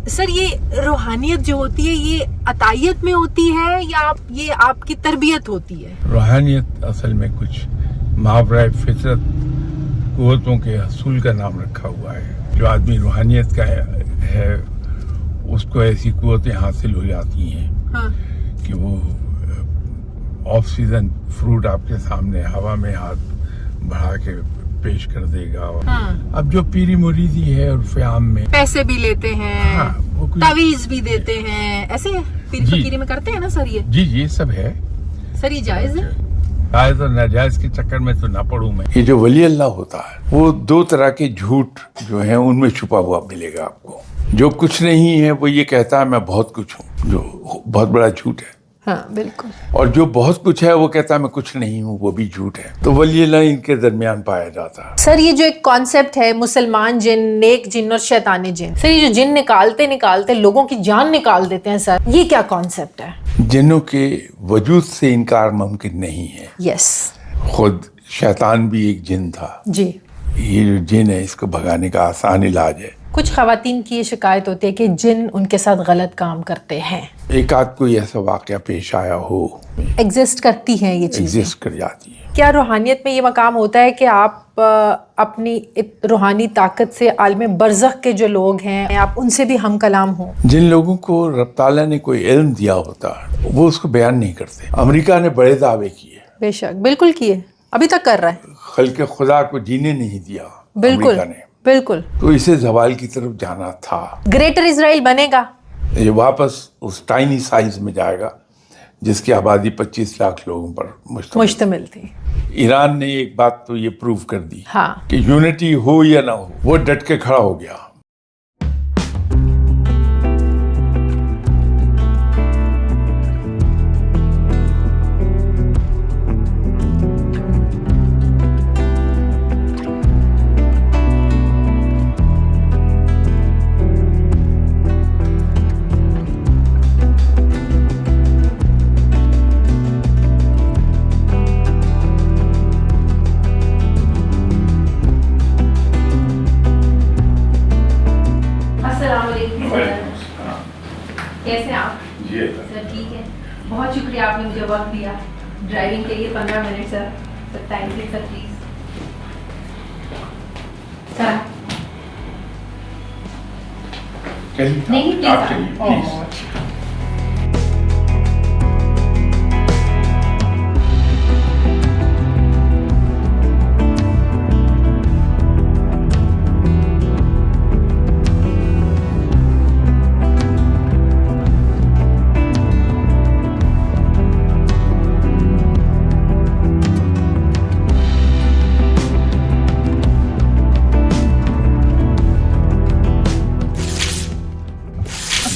سر یہ روحانیت جو ہوتی ہے یہ عطائیت میں ہوتی ہے یا یہ آپ کی تربیت ہوتی ہے؟ روحانیت اصل میں کچھ ماورائے فطرت قوتوں کے حصول کا نام رکھا ہوا ہے. جو آدمی روحانیت کا ہے اس کو ایسی قوتیں حاصل ہو جاتی ہیں ہاں. کہ وہ آف سیزن فروٹ آپ کے سامنے ہوا میں ہاتھ بڑھا کے پیش کر دے گا. ہاں. اب جو پیری مریدی ہے عرف عام میں پیسے بھی لیتے ہیں، ہاں وہ تعویذ بھی دیتے ہیں، ایسے پیری فقیری میں کرتے ہیں نا سر؟ جی یہ سب ہے. سر یہ جائز ہے؟ جائز اور ناجائز کے چکر میں تو نہ پڑوں میں. یہ جو ولی اللہ ہوتا ہے وہ دو طرح کے جھوٹ جو ہیں ان میں چھپا ہوا ملے گا آپ کو. جو کچھ نہیں ہے وہ یہ کہتا ہے میں بہت کچھ ہوں، جو بہت بڑا جھوٹ ہے. ہاں بالکل. اور جو بہت کچھ ہے وہ کہتا ہے میں کچھ نہیں ہوں، وہ بھی جھوٹ ہے. تو ولی اللہ ان کے درمیان پایا جاتا ہے. سر یہ جو ایک کانسیپٹ ہے مسلمان جن، نیک جن اور شیطانی جن، سر یہ جو جن نکالتے لوگوں کی جان نکال دیتے ہیں سر، یہ کیا کانسیپٹ ہے؟ جنوں کے وجود سے انکار ممکن نہیں ہے. یس. خود شیطان بھی ایک جن تھا. جی. یہ جو جن ہے اس کو بھگانے کا آسان علاج ہے. کچھ خواتین کی یہ شکایت ہوتی ہے کہ جن ان کے ساتھ غلط کام کرتے ہیں. ایک آدھ کوئی ایسا واقعہ پیش آیا ہو، ایگزسٹ کرتی ہیں یہ چیزیں، ایگزسٹ کر جاتی ہے. کیا روحانیت میں یہ مقام ہوتا ہے کہ آپ اپنی روحانی طاقت سے عالم برزخ کے جو لوگ ہیں آپ ان سے بھی ہم کلام ہوں؟ جن لوگوں کو رب تعالیٰ نے کوئی علم دیا ہوتا ہے وہ اس کو بیان نہیں کرتے. امریکہ نے بڑے دعوے کیے، بے شک، بالکل کیے، ابھی تک کر رہا ہے. خلق خدا کو جینے نہیں دیا بالکل امریکہ نے، بالکل. تو اسے زوال کی طرف جانا تھا. گریٹر اسرائیل بنے گا، یہ واپس اس ٹائنی سائز میں جائے گا جس کی آبادی 25 لاکھ لوگوں پر مشتمل تھی. ایران نے ایک بات تو یہ پروف کر دی ہاں کہ یونٹی ہو یا نہ ہو وہ ڈٹ کے کھڑا ہو گیا. کیسے آپ؟ جی سر ٹھیک ہے، بہت شکریہ آپ نے مجھے وقت دیا ڈرائیونگ کے لیے. 15 minute sir. Sir thank you sir. Please sir نہیں پلیز.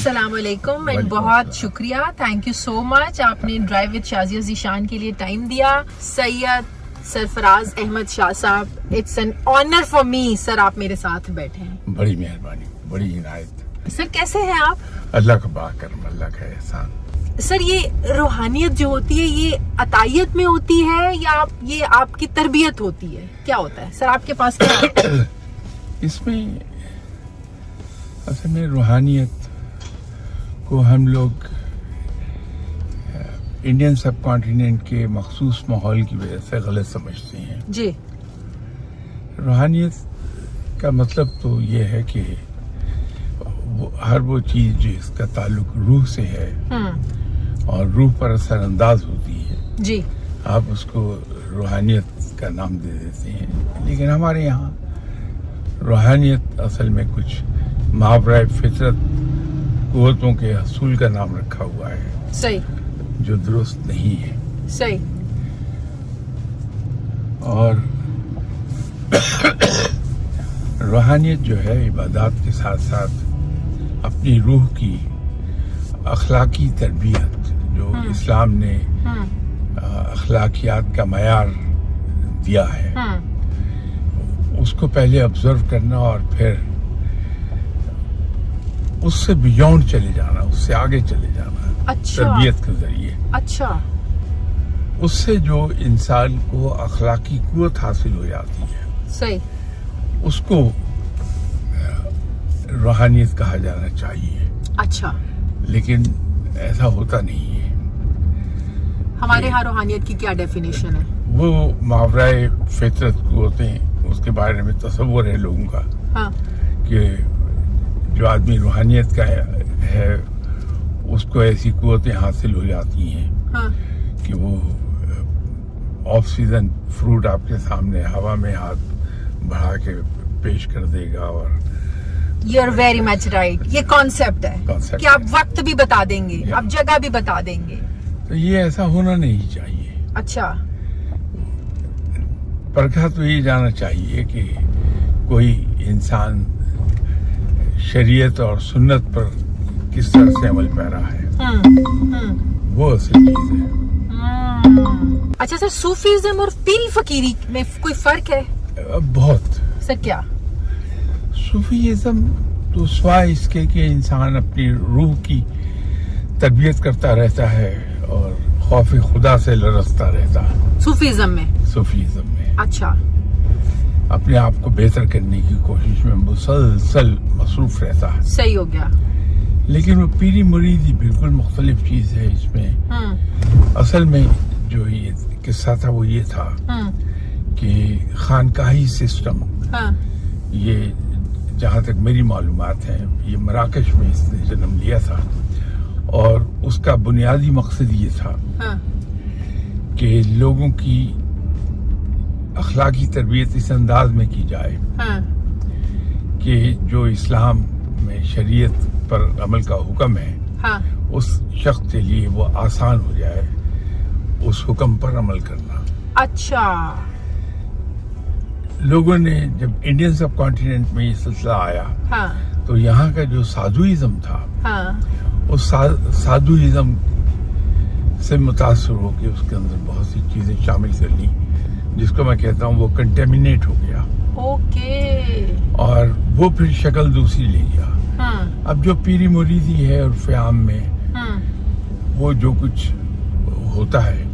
السلام علیکم اینڈ بہت شکریہ، تھینک یو سو مچ. آپ نے ڈرائیو وتھ شازیہ ذیشان کے لیے ٹائم دیا. سید سرفراز احمد شاہ صاحب، it's an honour for me sir آپ میرے ساتھ بیٹھے ہیں. بڑی مہربانی، بڑی عنایت. سر کیسے ہیں آپ؟ اللہ کا با کرم، اللہ کا احسان. سر یہ روحانیت جو ہوتی ہے یہ عطائیت میں ہوتی ہے یا یہ آپ کی تربیت ہوتی ہے؟ کیا ہوتا ہے سر آپ کے پاس کیا؟ اس میں اصل میں روحانیت کو ہم لوگ انڈین سب کانٹیننٹ کے مخصوص ماحول کی وجہ سے غلط سمجھتے ہیں. جی. روحانیت کا مطلب تو یہ ہے کہ ہر وہ چیز جس کا تعلق روح سے ہے اور روح پر اثر انداز ہوتی ہے، جی، آپ اس کو روحانیت کا نام دے دیتے ہیں. لیکن ہمارے یہاں روحانیت اصل میں کچھ ماورائے فطرت قوتوں کے حصول کا نام رکھا ہوا ہے. صحیح. جو درست نہیں ہے. صحیح. اور روحانیت جو ہے عبادات کے ساتھ ساتھ اپنی روح کی اخلاقی تربیت جو اسلام نے اخلاقیات کا معیار دیا ہے اس کو پہلے آبزرو کرنا اور پھر اس سے بیونڈ چلے جانا، اس سے آگے چلے جانا. اچھا. تربیت کے ذریعے. اچھا. اس سے جو انسان کو اخلاقی قوت حاصل ہو جاتی ہے، صحیح، اس کو रूहानियत कहा जाना चाहिए, अच्छा, लेकिन ऐसा होता नहीं है। हमारे यहाँ रूहानियत की क्या डेफिनेशन है? वो मावराए फितरत होते हैं, उसके बारे में तसव्वुर है लोगों का हाँ, कि जो आदमी रूहानियत का है उसको ऐसी कुव्वतें हासिल हो जाती हैं हाँ, कि वो ऑफ सीजन फ्रूट आपके सामने हवा में हाथ बढ़ा के पेश कर देगा। और you are very much right. ये कॉन्सेप्ट है Concept कि आप वक्त भी बता देंगे, Yeah. आप जगह भी बता देंगे। तो ये ऐसा होना नहीं चाहिए। अच्छा, परखा तो ये जाना चाहिए कि कोई इंसान शरीयत और सुन्नत पर किस तरह से अमल पैरा है, वो असल चीज है। अच्छा सर, सूफीज्म और पीरी फकीरी में कोई फर्क है? बहुत। सर क्या? सूफीइज्म तो स्वाय इसके कि इंसान अपनी रूह की तरबियत करता रहता है और खौफ खुदा से लरसता रहता है। सूफीज्म में? सूफीइज्म में अच्छा, अपने आप को बेहतर करने की कोशिश में मुसलसल मसरूफ रहता है। सही हो गया। लेकिन वो पीरी मुरीदी बिल्कुल मुख्तलिफ चीज है। इसमें असल में जो ये किस्सा था वो ये था कि खानकाही सिस्टम, हाँ, ये जहाँ तक मेरी मालूमात है, ये मराकश में इसने जन्म लिया था और उसका बुनियादी मकसद ये था हाँ, कि लोगों की अखलाकी तरबियत इस अंदाज में की जाए हाँ, कि जो इस्लाम में शरीयत पर अमल का हुक्म है, हाँ, उस शख्स के लिए वो आसान हो जाए उस हुक्म पर अमल करना। अच्छा, लोगों ने जब इंडियन सब कॉन्टिनेंट में ये सिलसिला आया हाँ, तो यहाँ का जो साधुइज्म था, हाँ, उस साधुइज्म से मुतासर होकर उसके अंदर बहुत सी चीजें शामिल कर ली, जिसको मैं कहता हूँ वो कंटेमिनेट हो गया ओके, और वो फिर शक्ल दूसरी ले गया। हाँ, अब जो पीरी मुरीदी है और फ़याम में वो जो कुछ होता है,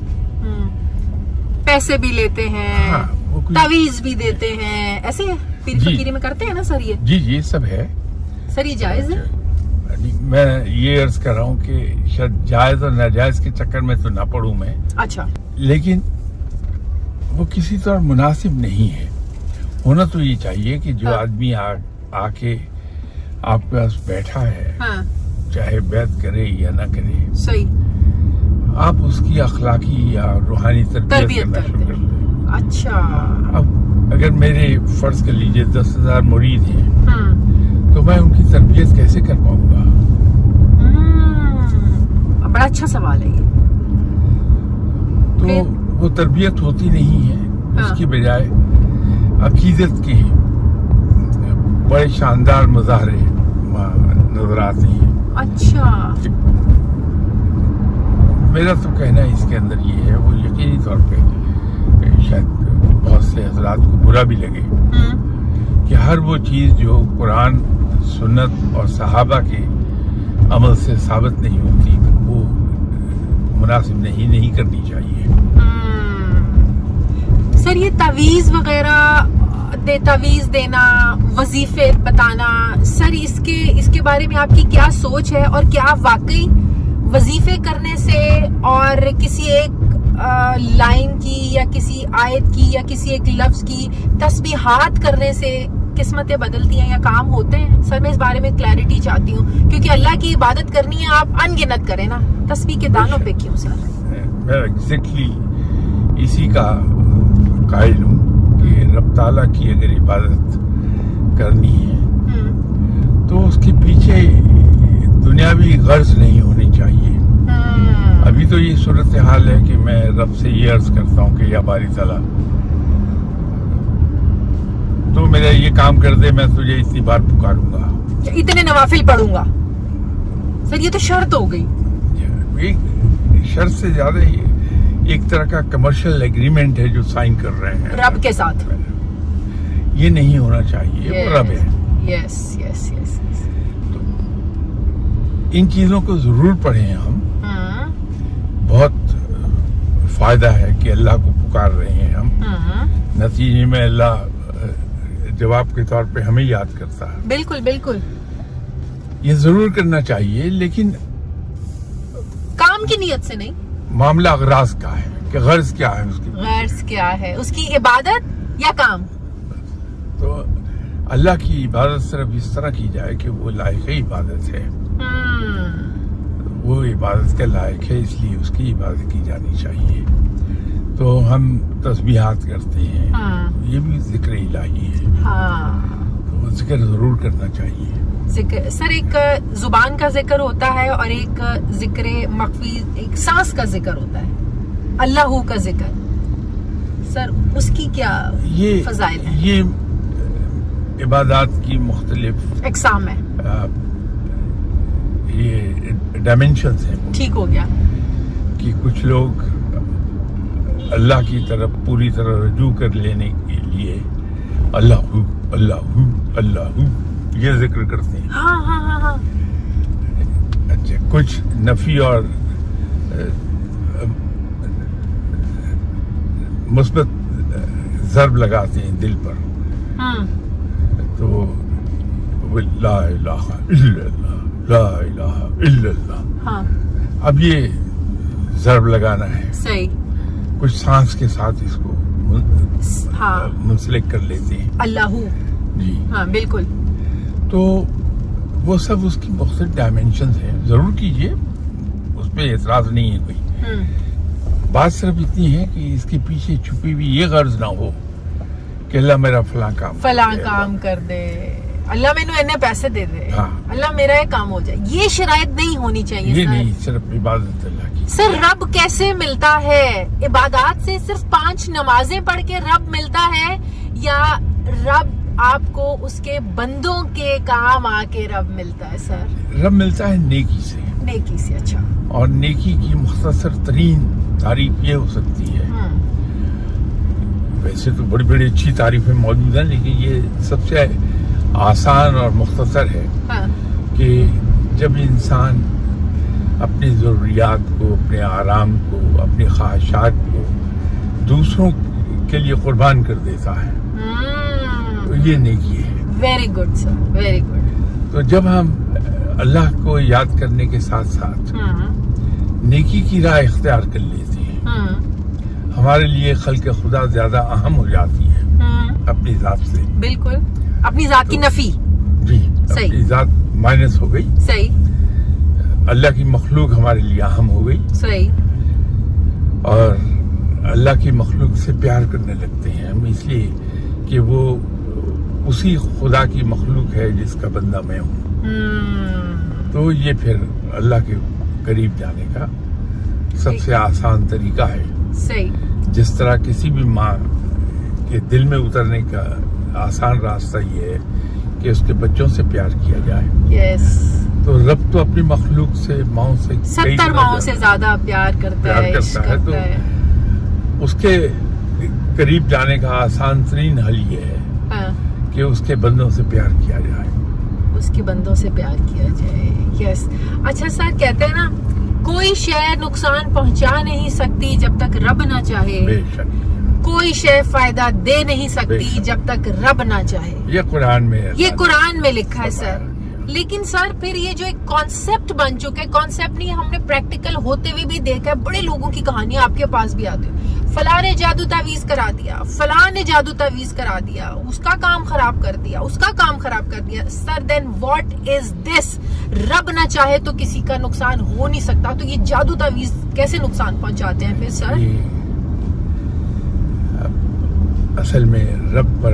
पैसे भी लेते हैं, हाँ, वो कुछ तावीज भी देते हैं, ऐसे पीर जी। फकीरी में करते हैं ना सर? ये जी जी सब है। सर ये जायज है? मैं ये अर्ज कर रहा हूँ कि शायद जायज और नाजायज के चक्कर में तो ना पड़ूं मैं, अच्छा, लेकिन वो किसी तरह मुनासिब नहीं है। होना तो ये चाहिए कि जो हाँ। आदमी आके आपके पास बैठा है, हाँ, चाहे बैत करे या ना करे, सही, आप उसकी अखलाकी या रूहानी तरबियत तरबियत करना करते शुरू कर दें। अच्छा, अब अगर मेरे फर्ज कर लीजिए 10,000 मुरीद हैं, तो मैं उनकी तरबियत कैसे कर पाऊंगा? बड़ा अच्छा सवाल है ये। तो फिर? वो तरबियत होती नहीं है, हाँ। उसकी बजाय अकीदत की बड़े शानदार मुजाहरे नजर आती हैं। अच्छा, मेरा तो कहना इसके अंदर ये है, वो यकीनी तौर पे शायद बहुत से हजरात को बुरा भी लगे कि हर वो चीज़ जो कुरान, सुन्नत और सहाबा के अमल से साबित नहीं होती, वो मुनासिब नहीं करनी चाहिए। सर ये तावीज वगैरह तावीज देना, वजीफे बताना, सर इसके बारे में आपकी क्या सोच है? और क्या वाकई वजीफे करने से और किसी एक लाइन की या किसी आयत की या किसी एक लफ्ज की तस्बीहात करने से किस्मतें बदलती हैं या काम होते हैं? सर मैं इस बारे में क्लैरिटी चाहती हूँ, क्योंकि अल्लाह की इबादत करनी है, आप अनगिनत करें ना, तस्बीह के दानों पे क्यों सर? मैं एग्जैक्टली इसी का कायल हूँ कि रब ताला की अगर इबादत करनी है तो उसके पीछे दुनियावी गर्ज नहीं होनी चाहिए। अभी तो ये सूरत हाल है कि मैं रब से ये अर्ज करता हूँ कि या बारी ताला तो मेरा ये काम कर दे, मैं तुझे इतनी बार पुकारूंगा, इतने नवाफिल पढ़ूंगा। सर ये तो शर्त हो गई। एक शर्त से ज्यादा एक तरह का कमर्शियल एग्रीमेंट है जो साइन कर रहे हैं रब के साथ। ये नहीं होना चाहिए। वो रब है। Yes yes yes. तो इन चीजों को जरूर पढ़ें हम। बहुत फायदा है कि अल्लाह को पुकार रहे हैं हम, नतीजे में अल्लाह जवाब के तौर पे हमें याद करता है। बिल्कुल बिल्कुल। یہ ضرور کرنا چاہیے، لیکن کام کی نیت سے نہیں. معاملہ غرض کا ہے کہ غرض کیا ہے اس کی. غرض کیا ہے اس کی، عبادت یا کام. تو اللہ کی عبادت صرف اس طرح کی جائے کہ وہ لائق عبادت ہے، وہ عبادت کے لائق ہے، اس لیے اس کی عبادت کی جانی چاہیے. تو ہم تسبیحات کرتے ہیں، یہ بھی ذکر الہی ہے، تو وہ ذکر ضرور کرنا چاہیے. ذکر سر ایک زبان کا ذکر ہوتا ہے اور ایک ذکر مخفی، ایک سانس کا ذکر ہوتا ہے، اللہ کا ذکر. سر اس کی کیا فضائل ہیں؟ یہ عبادات کی مختلف اقسام ہے، یہ ڈائمینشنز ہیں. ٹھیک ہو گیا. کہ کچھ لوگ اللہ کی طرف پوری طرح رجوع کر لینے کے لیے اللہ اللہ اللہ یہ ذکر کرتے ہیں. ہاں ہاں ہاں ہاں. اچھا، کچھ نفی اور مثبت ضرب لگاتے ہیں دل پر، تو وہ لا الہ الا اللہ، لا الہ الا اللہ. ہاں اب یہ ضرب لگانا ہے. صحیح. کچھ سانس کے ساتھ اس کو ہاں منسلک کر لیتے ہیں. اللہ. جی ہاں بالکل. تو وہ سب اس کی مختلف ڈائمینشنز ہیں، ضرور کیجئے، اس پہ اعتراض نہیں ہے کوئی. بات صرف اتنی ہے کہ اس کے پیچھے چھپی ہوئی یہ غرض نہ ہو کہ اللہ میرا فلاں کام کر دے، اللہ مینو اتنے پیسے دے دے، ہاں. اللہ میرا یہ کام ہو جائے. یہ شرائط نہیں ہونی چاہیے. یہ نہیں، صرف عبادت اللہ کی. سر رب کیسے ملتا ہے؟ عبادات سے صرف 5 نمازیں پڑھ کے رب ملتا ہے، یا رب آپ کو اس کے بندوں کے کام آ کے رب ملتا ہے؟ سر رب ملتا ہے نیکی سے. نیکی سے. اچھا. اور نیکی کی مختصر ترین تعریف یہ ہو سکتی ہے، ویسے تو بڑی بڑی اچھی تعریفیں موجود ہیں، لیکن یہ سب سے آسان اور مختصر ہے کہ جب انسان اپنی ضروریات کو، اپنے آرام کو، اپنی خواہشات کو دوسروں کے لیے قربان کر دیتا ہے، تو یہ نیکی ہے. ویری گڈ سر، ویری گڈ. تو جب ہم اللہ کو یاد کرنے کے ساتھ ساتھ نیکی کی راہ اختیار کر لیتے ہیں، ہمارے لیے خلق خدا زیادہ اہم ہو جاتی ہے اپنی ذات سے. بالکل. اپنی ذات کی نفی. جی، اپنی ذات مائنس ہو گئی. صحیح. اللہ کی مخلوق ہمارے لیے اہم ہو گئی. صحیح. اور اللہ کی مخلوق سے پیار کرنے لگتے ہیں ہم، اس لیے کہ وہ اسی خدا کی مخلوق ہے جس کا بندہ میں ہوں. تو یہ پھر اللہ کے قریب جانے کا سب سے آسان طریقہ ہے. صحیح. جس طرح کسی بھی ماں کے دل میں اترنے کا آسان راستہ یہ ہے کہ اس کے بچوں سے پیار کیا جائے. یس. تو رب تو اپنی مخلوق سے، ماؤں سے 70 ماؤں سے زیادہ پیار کرتا ہے. تو اس کے قریب جانے کا آسان ترین حل یہ ہے کہ اس کے بندوں سے پیار کیا جائے. اس کے بندوں سے پیار کیا جائے. یس. اچھا سر، کہتے ہیں نا کوئی شے نقصان پہنچا نہیں سکتی جب تک رب نہ چاہے، بے شک. کوئی شے فائدہ دے نہیں سکتی جب تک رب نہ چاہے. یہ قرآن میں لکھا ہے سر. لیکن سر پھر یہ جو ایک کانسیپٹ بن چکا ہے، کانسیپٹ نہیں، ہم نے پریکٹیکل ہوتے ہوئے بھی دیکھا ہے. بڑے لوگوں کی کہانیاں آپ کے پاس بھی آتی ہیں، فلاں نے جادو تعویذ کرا دیا، فلاں نے جادو تعویذ کرا دیا، اس کا کام خراب کر دیا، اس کا کام خراب کر دیا. سر دین واٹ از دس؟ رب نہ چاہے تو کسی کا نقصان ہو نہیں سکتا، تو یہ جادو تعویذ کیسے نقصان پہنچاتے ہیں پھر سر؟ اصل میں رب پر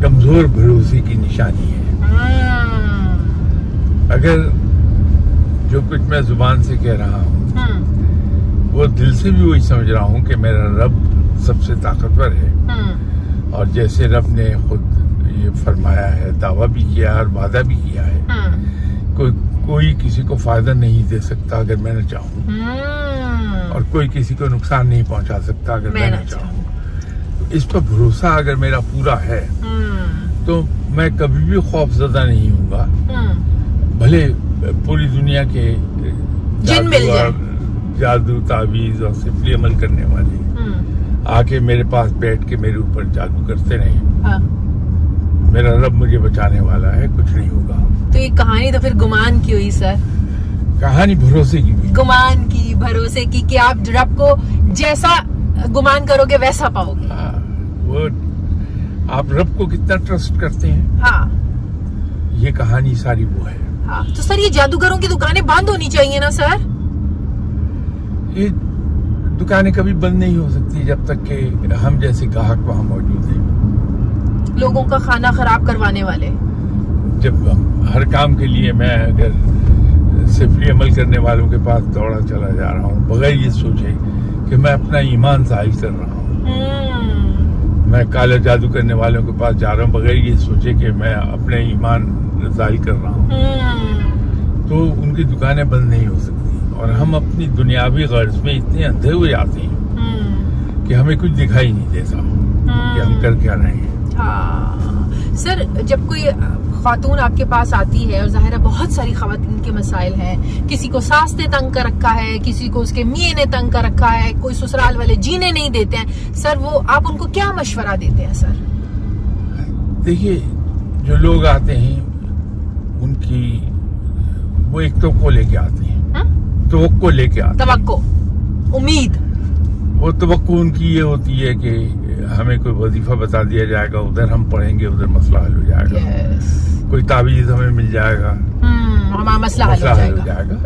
کمزور بھروسے کی نشانی ہے. اگر جو کچھ میں زبان سے کہہ رہا ہوں وہ دل سے بھی وہی سمجھ رہا ہوں کہ میرا رب سب سے طاقتور ہے، اور جیسے رب نے خود یہ فرمایا ہے، دعویٰ بھی کیا اور وعدہ بھی کیا ہے، کوئی کسی کو فائدہ نہیں دے سکتا اگر میں نہ چاہوں، اور کوئی کسی کو نقصان نہیں پہنچا سکتا اگر میں نہ چاہوں. اس پر بھروسہ اگر میرا پورا ہے تو میں کبھی بھی خوف زدہ نہیں ہوں گا، بھلے پوری دنیا کے جن مل جائے، جادو تعویذ اور سفلی عمل کرنے والے آ کے میرے پاس بیٹھ کے میرے اوپر جادو کرتے رہے، میرا رب مجھے بچانے والا ہے, کچھ نہیں ہوگا. تو یہ کہانی تو پھر گمان کی ہوئی سر, کہانی بھروسے کی بھی, گمان کی, بھروسے کی, کہ آپ رب کو جیسا گمان کرو گے ویسا پاؤ گے. وہ آپ رب کو کتنا ٹرسٹ کرتے ہیں, ہاں یہ کہانی ساری وہ ہے. ہاں, تو سر یہ جادوگروں کی دکانیں بند ہونی چاہیے نا سر. یہ دکانیں کبھی بند نہیں ہو سکتی جب تک کہ ہم جیسے گاہک وہاں موجود ہیں, لوگوں کا کھانا خراب کروانے والے. جب ہر کام کے لیے میں اگر صفری عمل کرنے والوں کے پاس دوڑا چلا جا رہا ہوں بغیر یہ سوچے کہ میں اپنا ایمان ظاہر کر رہا ہوں, میں کالا جادو کرنے والوں کے پاس جا رہا ہوں بغیر یہ سوچے کہ میں اپنے ایمان ظاہر کر رہا ہوں, تو ان کی دکانیں بند نہیں ہو سکتی. اور ہم اپنی دنیاوی غرض میں اتنے اندھے ہوئے جاتے ہیں کہ ہمیں کچھ دکھائی نہیں دیتا کہ ہم کر کیا رہے ہیں. ہاں سر, جب کوئی خاتون آپ کے پاس آتی ہے, اور ظاہر ہے بہت ساری خواتین کے مسائل ہیں, کسی کو ساس نے تنگ کر رکھا ہے, کسی کو اس کے میاں نے تنگ کر رکھا ہے, کوئی سسرال والے جینے نہیں دیتے ہیں, سر وہ آپ ان کو کیا مشورہ دیتے ہیں سر؟ دیکھیے, جو لوگ آتے ہیں ان کی وہ ایک توقع لے کے آتے ہیں, توقع لے کے آتے ہیں, توقع, امید. وہ توقع ان کی یہ ہوتی ہے کہ ہمیں کوئی وظیفہ بتا دیا جائے گا, ادھر ہم پڑھیں گے, ادھر مسئلہ حل ہو جائے گا, کوئی تعویذ ہمیں مل جائے گا, ہمارا مسئلہ حل ہو جائے گا.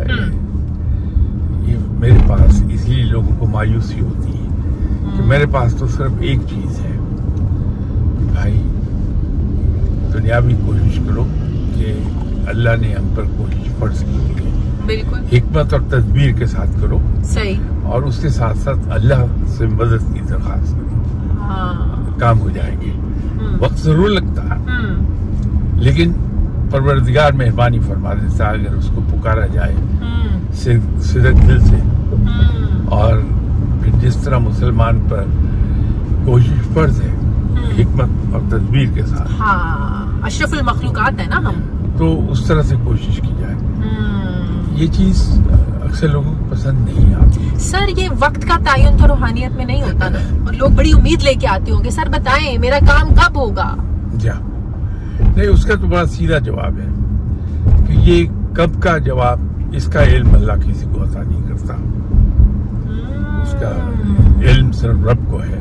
یہ میرے پاس اس لیے لوگوں کو مایوسی ہوتی ہے کہ میرے پاس تو صرف ایک چیز ہے, بھائی دنیاوی کوشش کرو کہ اللہ نے ہم پر کوشش فرض کی ہے, بالکل حکمت اور تدبیر کے ساتھ کرو, صحیح, اور اس کے ساتھ ساتھ اللہ سے مدد کی درخواست کرو, کام ہو جائیں گے. وقت ضرور لگتا ہے لیکن پروردگار مہربانی فرما دیتا ہے اگر اس کو پکارا جائے صدق دل سے. اور پھر جس طرح مسلمان پر کوشش فرض ہے حکمت اور تدبیر کے ساتھ, ہاں اشرف المخلوقات ہے نا ہم, تو اس طرح سے کوشش کی جائے. یہ چیز اکثر لوگوں کو پسند نہیں آتی. سر یہ وقت کا تعین تو روحانیت میں نہیں ہوتا نا, اور لوگ بڑی امید لے کے آتے ہوں گے, سر بتائیں میرا کام کب ہوگا؟ جا نہیں, اس کا تو بڑا سیدھا جواب ہے کہ یہ کب کا جواب اس کا علم اللہ کسی کو عطا نہیں کرتا, اس کا علم صرف رب کو ہے.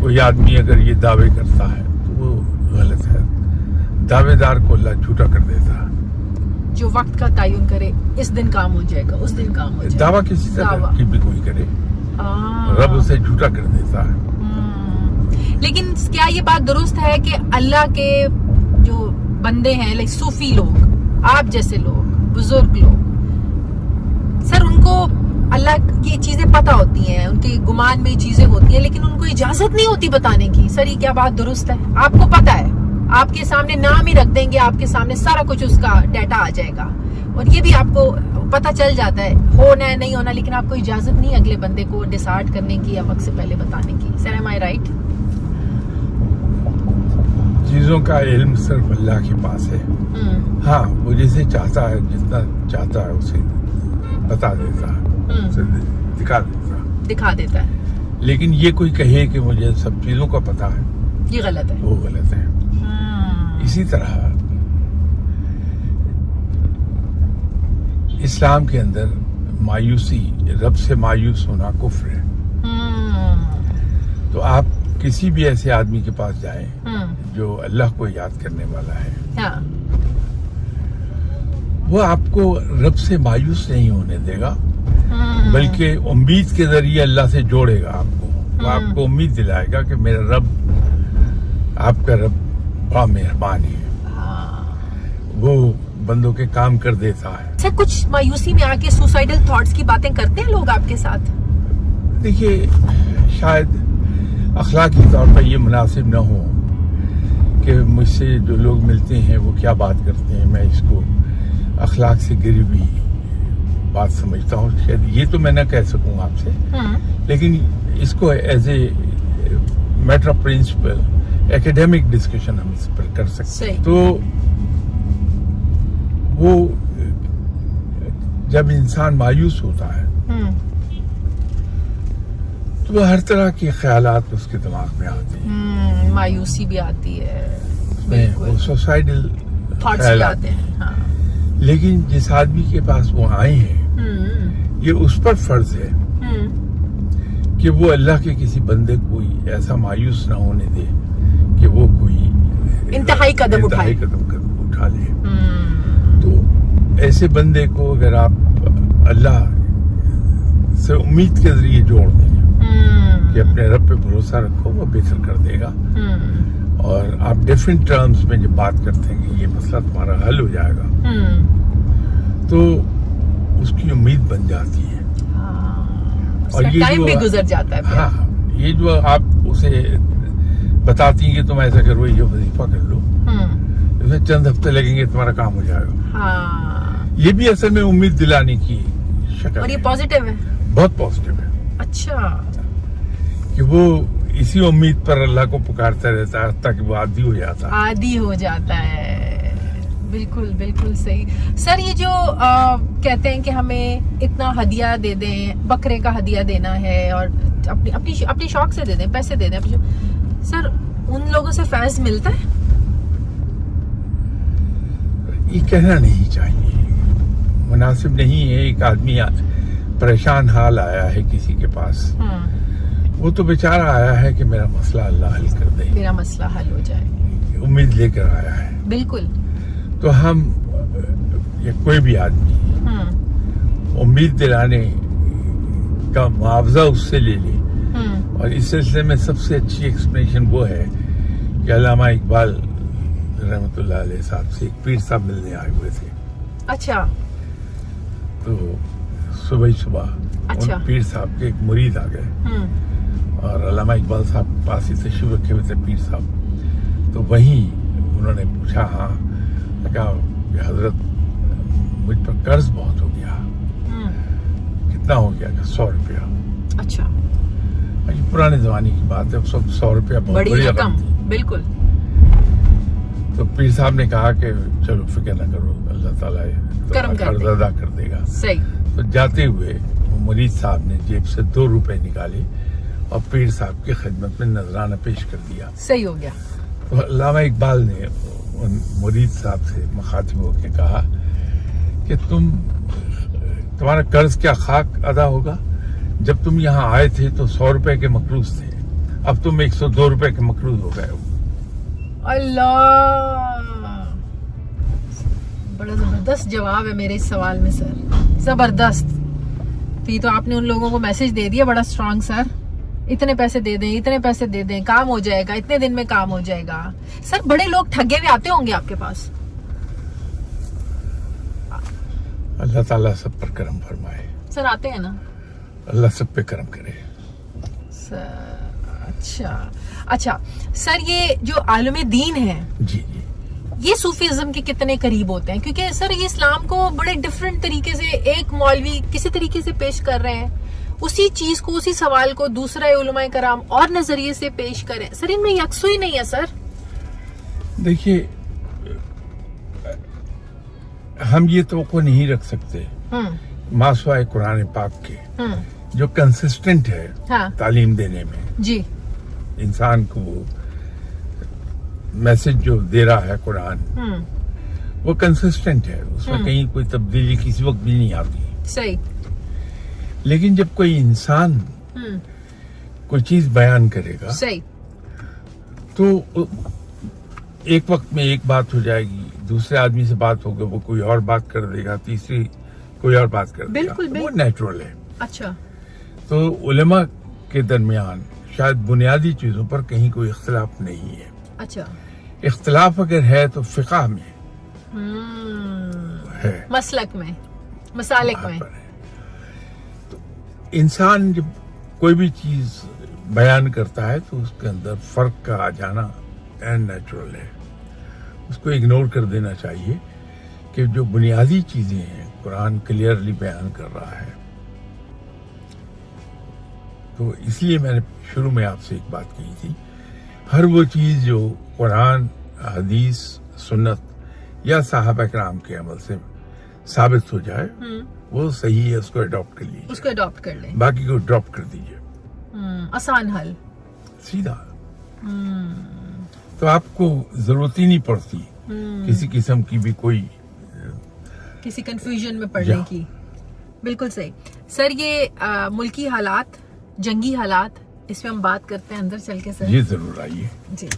کوئی آدمی اگر یہ دعوے کرتا ہے تو وہ غلط ہے, دعوے دار کو اللہ جھوٹا کر دیتا ہے. جو وقت کا تعین کرے اس دن کام ہو جائے گا, اس دن کام ہو جائے گا, دعویٰ کسی طرح کی بھی کوئی کرے رب اسے جھوٹا کر دیتا ہے. لیکن کیا یہ بات درست ہے کہ اللہ کے جو بندے ہیں, لائک صوفی لوگ, آپ جیسے لوگ, بزرگ لوگ, سر ان کو اللہ کی چیزیں پتہ ہوتی ہیں, ان کے گمان میں چیزیں ہوتی ہیں, لیکن ان کو اجازت نہیں ہوتی بتانے کی؟ سر یہ کیا بات درست ہے؟ آپ کو پتہ ہے, آپ کے سامنے نام ہی رکھ دیں گے, آپ کے سامنے سارا کچھ اس کا ڈیٹا آ جائے گا, اور یہ بھی آپ کو پتہ چل جاتا ہے ہونا ہے نہیں ہونا, لیکن آپ کو اجازت نہیں اگلے بندے کو ڈیسائیڈ کرنے کی یا وقت سے پہلے بتانے کی. سر ایم آئی رائٹ؟ چیزوں کا علم صرف اللہ کے پاس ہے. ہاں وہ جسے چاہتا ہے, جتنا چاہتا ہے اسے بتا دیتا ہے, اسے دکھا دیتا ہے. لیکن یہ کوئی کہے کہ مجھے سب چیزوں کا پتہ ہے, یہ غلط ہے, وہ غلط ہے. اسی طرح اسلام کے اندر مایوسی, رب سے مایوس ہونا کفر ہے. تو آپ کسی بھی ایسے آدمی کے پاس جائیں جو اللہ کو یاد کرنے والا ہے, وہ آپ کو رب سے مایوس نہیں ہونے دے گا, بلکہ امید کے ذریعے اللہ سے جوڑے گا آپ کو. وہ آپ کو امید دلائے گا کہ میرا رب, آپ کا رب بڑا مہربان ہے, وہ بندوں کے کام کر دیتا ہے. سر کچھ مایوسی میں آ کے سوسائڈل تھاٹس کی باتیں کرتے ہیں لوگ آپ کے ساتھ؟ دیکھیے, شاید اخلاقی طور پر یہ مناسب نہ ہو کہ مجھ سے جو لوگ ملتے ہیں وہ کیا بات کرتے ہیں, میں اس کو اخلاق سے گری ہوئی بات سمجھتا ہوں. شاید یہ تو میں نہ کہہ سکوں آپ سے, لیکن اس کو as a matter of principle academic discussion ہم اس پر کر سکتے ہیں. تو وہ جب انسان مایوس ہوتا ہے تو وہ ہر طرح کے خیالات اس کے دماغ میں آتے ہیں. मायूसी भी आती है, में वो सुसाइडल थॉट्स भी आते हैं. हाँ. लेकिन जिस आदमी के पास वो आए हैं, ये उस पर फर्ज है कि वो अल्लाह के किसी बंदे को कोई ऐसा मायूस ना होने दे कि वो कोई इंतहाई कदम उठा ले. तो ऐसे बंदे को अगर आप अल्लाह से उम्मीद के जरिए जोड़ दें कि अपने रब पे भरोसा रखो, वो बेहतर कर देगा. और आप डिफरेंट टर्म्स में जब बात करते हैं कि ये मसला तुम्हारा हल हो जाएगा, तो उसकी उम्मीद बन जाती है. और ये टाइम भी गुजर जाता है. हाँ, ये जो आप उसे बताती हैं कि तुम ऐसा करो, ये वजीफा कर लो, इसमें चंद हफ्ते लगेंगे, तुम्हारा काम हो जाएगा. हाँ. ये भी असल में उम्मीद दिलाने की शक्ल. और ये पॉजिटिव है, बहुत पॉजिटिव है. अच्छा. कि वो इसी उम्मीद पर अल्लाह को पुकारता रहता है ताकि वो आदी हो जाता है. आदी हो जाता है. बिल्कुल बिल्कुल सही. सर ये जो कहते हैं कि हमें इतना हदिया दे दें, बकरे का हदिया देना है और अपनी अपनी अपनी शौक से दे दें, पैसे दे दें, सर उन लोगों से फैज मिलता है? ये कहना नहीं चाहिए, मुनासिब नहीं है. एक आदमी परेशान हाल आया है किसी के पास, वो तो बेचारा आया है कि मेरा मसला अल्लाह हल कर दे, मेरा मसला हल हो जाए, उम्मीद लेकर आया है. बिल्कुल. तो हम या कोई भी आदमी उम्मीद दिलाने का मुआवजा उससे ले ले. और इस सिलसिले में सबसे अच्छी एक्सप्लेनेशन वो है कि अल्लामा इकबाल रहमतुल्लाह अलैह साहब से एक पीर साहब मिलने आए हुए थे. अच्छा. तो सुबह अच्छा. उन पीर साहब के एक मुरीद आ गए और अल्लामा इकबाल साहब के पास ही तशरीफ रखे हुए थे पीर साहब. तो वहीं उन्होंने पूछा, हाँ, कहा कि हजरत मुझ पर कर्ज बहुत हो गया. कितना हो गया? 100 रुपया. अच्छा. ये पुराने जमाने की बात है, सब 100 रुपया बहुत बड़ी रकम थी. बिल्कुल. तो पीर साहब ने कहा कि चलो फिक्र न करो, अल्लाह ताला कर्ज अदा कर देगा. सही. तो जाते हुए मुरीद साहब ने जेब से 2 रुपए निकाले और पीर साहब की खिदमत में नजराना पेश कर दिया. सही हो गया. तो अल्लामा इकबाल ने उन मुरीद साहब से मुखातिब होकर कहा कि तुम्हारा कर्ज क्या खाक अदा होगा? जब तुम यहाँ आए थे तो 100 रुपए के मकरूज थे, अब तुम 102 रुपए के मकरूज हो गए हो. अल्लाह, बड़ा जबरदस्त जवाब है मेरे इस सवाल में सर, जबरदस्त. तो ये तो आपने उन लोगों को मैसेज दे दिया बड़ा स्ट्रांग. सर इतने पैसे दे दें, इतने पैसे दे दें, काम हो जाएगा, इतने दिन में काम हो जाएगा. सर बड़े लोग ठगे हुए आते होंगे आपके पास. अल्लाह ताला सब पर करम फरमाए. सर आते हैं ना? अल्लाह सब पे करम करे. सर अच्छा सर, ये जो आलम दीन है, जी, ये सूफीज्म के कितने करीब होते हैं? क्योंकि सर ये इस्लाम को बड़े डिफरेंट तरीके से एक मौलवी किसी तरीके से पेश कर रहे हैं, उसी चीज को, उसी सवाल को दूसरा उलमाए कराम और नजरिए से पेश करें. सर इनमें यकसुई नहीं है सर. देखिए, हम ये तो नहीं रख सकते मासवाए कुरान पाक के जो कंसिस्टेंट है. हाँ. तालीम देने में जी, इंसान को वो मैसेज जो दे रहा है कुरान, वो कंसिस्टेंट है, उसमें कहीं कोई तब्दीली किसी वक्त भी नहीं आती. सही. लेकिन जब कोई इंसान कोई चीज बयान करेगा, सही, तो एक वक्त में एक बात हो जाएगी, दूसरे आदमी से बात होगी, वो कोई और बात कर देगा, तीसरी कोई और बात कर देगा. बिल्कुल. वो नेचुरल है. अच्छा. तो उलेमा के दरमियान शायद बुनियादी चीजों पर कहीं कोई इख्तिलाफ नहीं है. अच्छा. इख्तिलाफ अगर है तो फिक़ह में है, मसलक में, मसालिक में. तो इंसान जब कोई भी चीज बयान करता है तो उसके अंदर फर्क का आ जाना एंड नेचुरल है. उसको इग्नोर कर देना चाहिए कि जो बुनियादी चीजें हैं कुरान क्लियरली बयान कर रहा है. तो इसलिए मैंने शुरू में आपसे एक बात कही थी, हर वो चीज जो कुरान, हदीस, सुन्नत या साहबा किराम के अमल से साबित हो जाए वो सही है, उसको अडॉप्ट कर लीजिए, उसको अडॉप्ट कर लें, बाकी को ड्रॉप कर दीजिए. आसान हल, सीधा. तो आपको जरूरत ही नहीं पड़ती किसी किस्म की भी कोई किसी कंफ्यूजन में पड़ने की। बिल्कुल सही सर। ये मुल्की हालात, जंगी हालात, इस पे हम बात करते हैं अंदर चल के सर। ये जरूर आइए जी।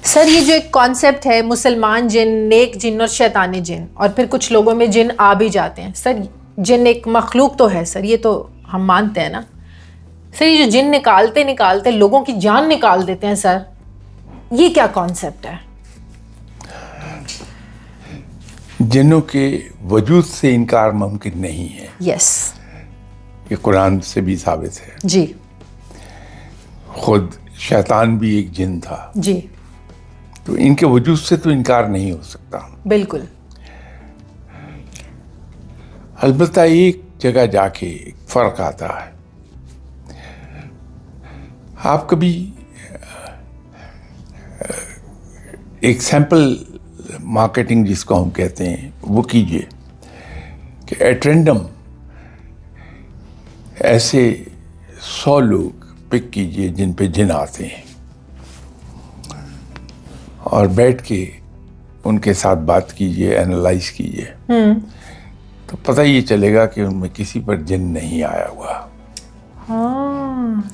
सर ये जो एक कॉन्सेप्ट है मुसलमान जिन, नेक जिन और शैतानी जिन, और फिर कुछ लोगों में जिन आ भी जाते हैं सर। जिन एक मखलूक तो है सर, ये तो हम मानते हैं ना सर। ये जो जिन निकालते लोगों की जान निकाल देते हैं सर, ये क्या कॉन्सेप्ट है? जिन्नों के वजूद से इनकार मुमकिन नहीं है। यस, ये कुरान से भी साबित है जी। खुद शैतान भी एक जिन था जी, तो इनके वजूद से तो इनकार नहीं हो सकता। बिल्कुल। अलबत्ता एक जगह जाके एक फर्क आता है। आप कभी एक सैंपल मार्केटिंग जिसको हम कहते हैं वो कीजिए कि एट रैंडम ऐसे 100 लोग पिक कीजिए जिन पे जिन आते हैं और बैठ के उनके साथ बात कीजिए, एनालाइज कीजिए, तो पता ये चलेगा कि उनमें किसी पर जिन नहीं आया हुआ। हाँ,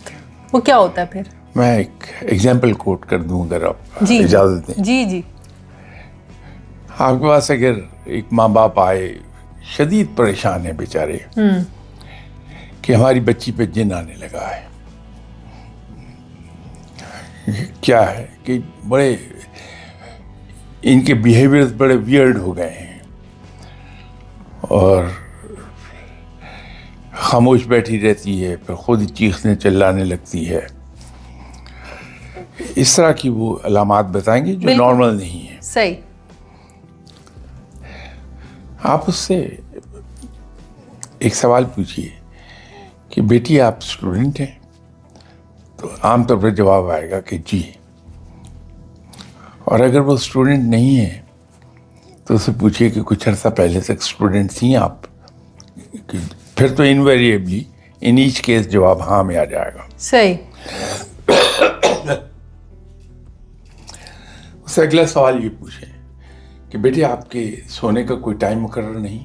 वो क्या होता है फिर? मैं एक एग्जाम्पल कोट कर दूं अगर आप जी इजाजत दें। जी जी। आपके पास अगर एक माँ बाप आए, शदीद परेशान है बेचारे कि हमारी बच्ची पे जिन आने लगा है। क्या है कि बड़े इनके बिहेवियर्स बड़े वियर्ड हो गए हैं और खामोश बैठी रहती है, फिर खुद ही चीखने चिल्लाने लगती है। इस तरह की वो अलामात बताएंगे जो नॉर्मल नहीं है। सही। आप उससे एक सवाल पूछिए कि बेटी आप स्टूडेंट हैं, तो आमतौर पर जवाब आएगा कि जी। और अगर वो स्टूडेंट नहीं है तो उससे पूछिए कि कुछ अर्सा पहले तक स्टूडेंट थी आप, फिर तो इनवेरिएबली इन ईच केस जवाब हाँ में आ जाएगा। सही। उससे अगला सवाल ये पूछे कि बेटे आपके सोने का कोई टाइम मुकर्रर नहीं?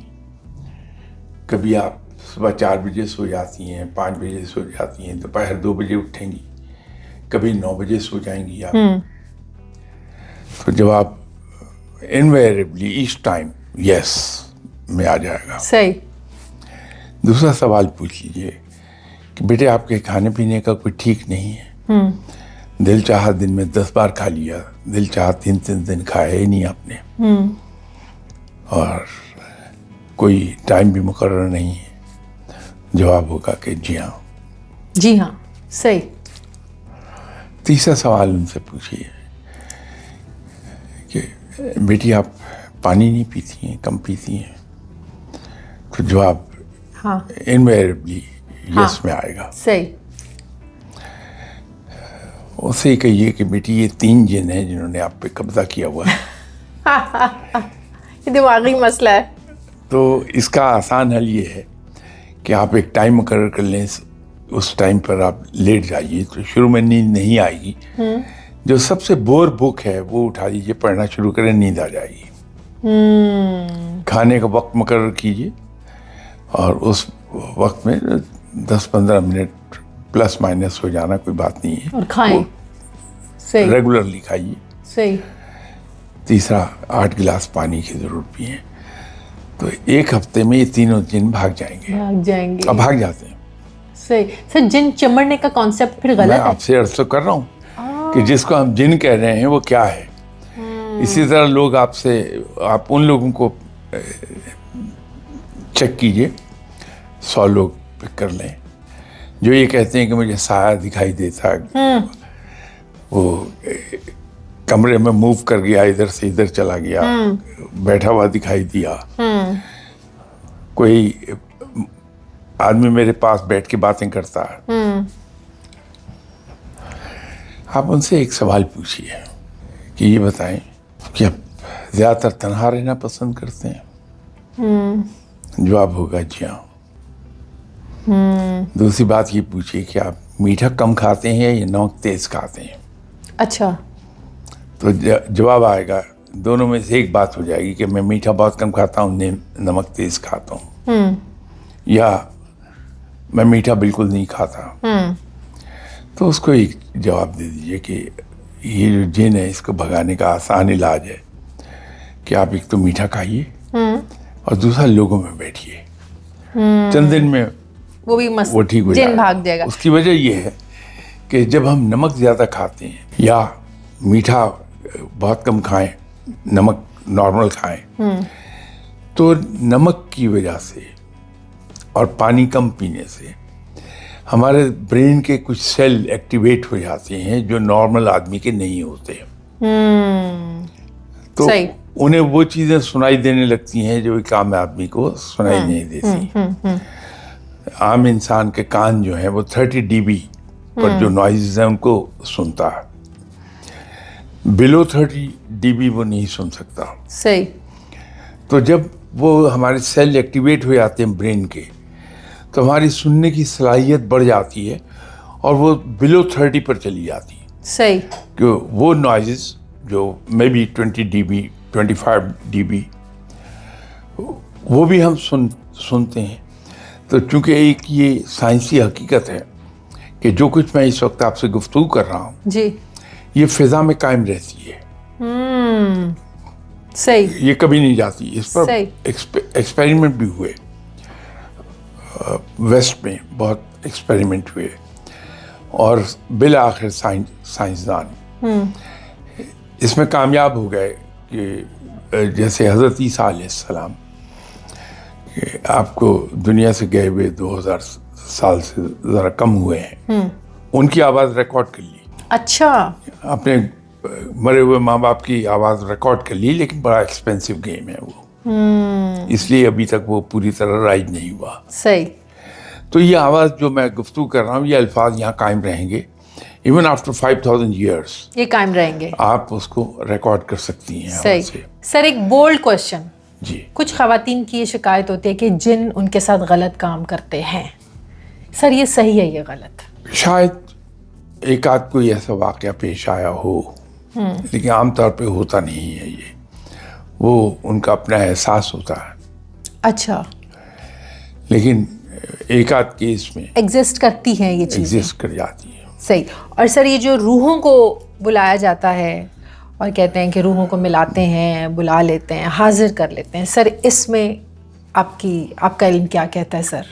कभी आप सुबह 4 बजे सो जाती हैं, 5 बजे सो जाती हैं, दोपहर 2 बजे उठेंगी, कभी 9 बजे सो जाएंगी आप। तो जवाब इनवेरिएबली ईच टाइम यस में आ जाएगा। सही। दूसरा सवाल पूछ लीजिए कि बेटे आपके खाने पीने का कोई ठीक नहीं है? दिल चाहा दिन में 10 बार खा लिया, दिल चाहा 3 दिन खाया ही नहीं आपने, और कोई टाइम भी मुकर्रर नहीं है? जवाब होगा कि जी हाँ। जी हाँ, सही। तीसरा सवाल उनसे पूछिए कि बेटी आप पानी नहीं पीती हैं, कम पीती हैं? तो जवाब हाँ, इनवेरिएबली हाँ, यस में आएगा। सही। उसे कहिए कि बेटी ये 3 जिन हैं जिन्होंने आप पे कब्जा किया हुआ है। ये दिमागी मसला है। तो इसका आसान हल ये है कि आप एक टाइम मुकर्रर कर लें, उस टाइम पर आप लेट जाइए तो शुरू में नींद नहीं आएगी। जो सबसे बोर बुक है वो उठा लीजिए, पढ़ना शुरू करें, नींद आ जाएगी। खाने का वक्त मुकर्रर कीजिए और उस वक्त में 10-15 मिनट प्लस माइनस हो जाना कोई बात नहीं है, और खाएं। सही। रेगुलरली खाइए। सही। तीसरा 8 गिलास पानी की जरूर पिए। तो 1 हफ्ते में ये तीनों जिन भाग जाएंगे। भाग जाएंगे। अब भाग जाते हैं। सही। सर जिन चमड़ने का कॉन्सेप्ट फिर गलत मैं है? आपसे अर्ज तो कर रहा हूँ कि जिसको हम जिन कह रहे हैं वो क्या है। इसी तरह लोग आपसे, आप उन लोगों को चेक कीजिए, 100 लोग पिक कर लें जो ये कहते हैं कि मुझे साया दिखाई देता, वो कमरे में मूव कर गया, इधर से इधर चला गया, बैठा हुआ दिखाई दिया, कोई आदमी मेरे पास बैठ के बातें करता है। आप उनसे एक सवाल पूछिए कि ये बताएं कि आप ज़्यादातर तन्हा रहना पसंद करते हैं? जवाब होगा जी हाँ। दूसरी बात ये पूछिए कि आप मीठा कम खाते हैं या नमक तेज खाते हैं? अच्छा। तो जवाब आएगा, दोनों में से एक बात हो जाएगी कि मैं मीठा बहुत कम खाता हूँ, नमक तेज खाता हूँ, या मैं मीठा बिल्कुल नहीं खाता। तो उसको एक जवाब दे दीजिए कि ये जो जिन है इसको भगाने का आसान इलाज है कि आप एक तो मीठा खाइए और दूसरा लोगों में बैठिए, चंद दिन में वो भी मस्त वो ठीक हो जिन जाएगा। भाग जाएगा। उसकी वजह ये है कि जब हम नमक ज़्यादा खाते हैं या मीठा बहुत कम खाएं, नमक नॉर्मल खाएं, तो नमक की वजह से और पानी कम पीने से हमारे ब्रेन के कुछ सेल एक्टिवेट हो जाते हैं जो नॉर्मल आदमी के नहीं होते। तो सही। उन्हें वो चीज़ें सुनाई देने लगती हैं जो एक आम आदमी को सुनाई नहीं देती। आम इंसान के कान जो है वो 30 dB पर जो नॉइज़ है उनको सुनता है, बिलो 30 dB वो नहीं सुन सकता। सही। तो जब वो हमारे सेल एक्टिवेट हो जाते हैं ब्रेन के, तो हमारी सुनने की सलाहियत बढ़ जाती है और वो बिलो 30 पर चली जाती है। सही। कि वो नॉइज़ जो मे बी 20 dB 25 dB वो भी हम सुनते हैं। तो चूंकि एक ये साइंसी हकीकत है कि जो कुछ मैं इस वक्त आपसे गुफ्तगू कर रहा हूँ जी। ये फिजा में कायम रहती है, सही। ये कभी नहीं जाती। इस पर सही। एक्सपेरिमेंट भी हुए, वेस्ट में बहुत एक्सपेरिमेंट हुए और बिल आखिर साइंसदान इसमें कामयाब हो गए कि जैसे हज़रत ईसा अलैहिस्सलाम आपको दुनिया से गए हुए 2000 साल से ज़रा कम हुए हैं, उनकी आवाज़ रिकॉर्ड कर ली। अच्छा। अपने मरे हुए माँ बाप की आवाज़ रिकॉर्ड कर ली, लेकिन बड़ा एक्सपेंसिव गेम है वो, इसलिए अभी तक वो पूरी तरह राइज नहीं हुआ। सही। तो ये आवाज़ जो मैं गुफ्तगू कर रहा हूँ, ये अल्फाज यहाँ कायम रहेंगे, इवन आफ्टर 5000 ईयर्स ये कायम रहेंगे। आप उसको रिकॉर्ड कर सकती हैं आवाज़ से। सही। सर एक बोल्ड क्वेश्चन, जी। कुछ खवातीन की ये शिकायत होती है कि जिन उनके साथ गलत काम करते हैं, सर ये सही है ये गलत? शायद एक आध कोई ऐसा वाक़या पेश आया हो, लेकिन आमतौर पे होता नहीं है ये, वो उनका अपना एहसास होता है। अच्छा। लेकिन एक आध केस में एग्जिस्ट करती हैं ये चीज़ें। एग्जिस्ट कर जाती है। सही। और सर ये जो रूहों को बुलाया जाता है और कहते हैं कि रूहों को मिलाते हैं, बुला लेते हैं, हाजिर कर लेते हैं, सर इसमें आपका इल्म क्या कहता है सर?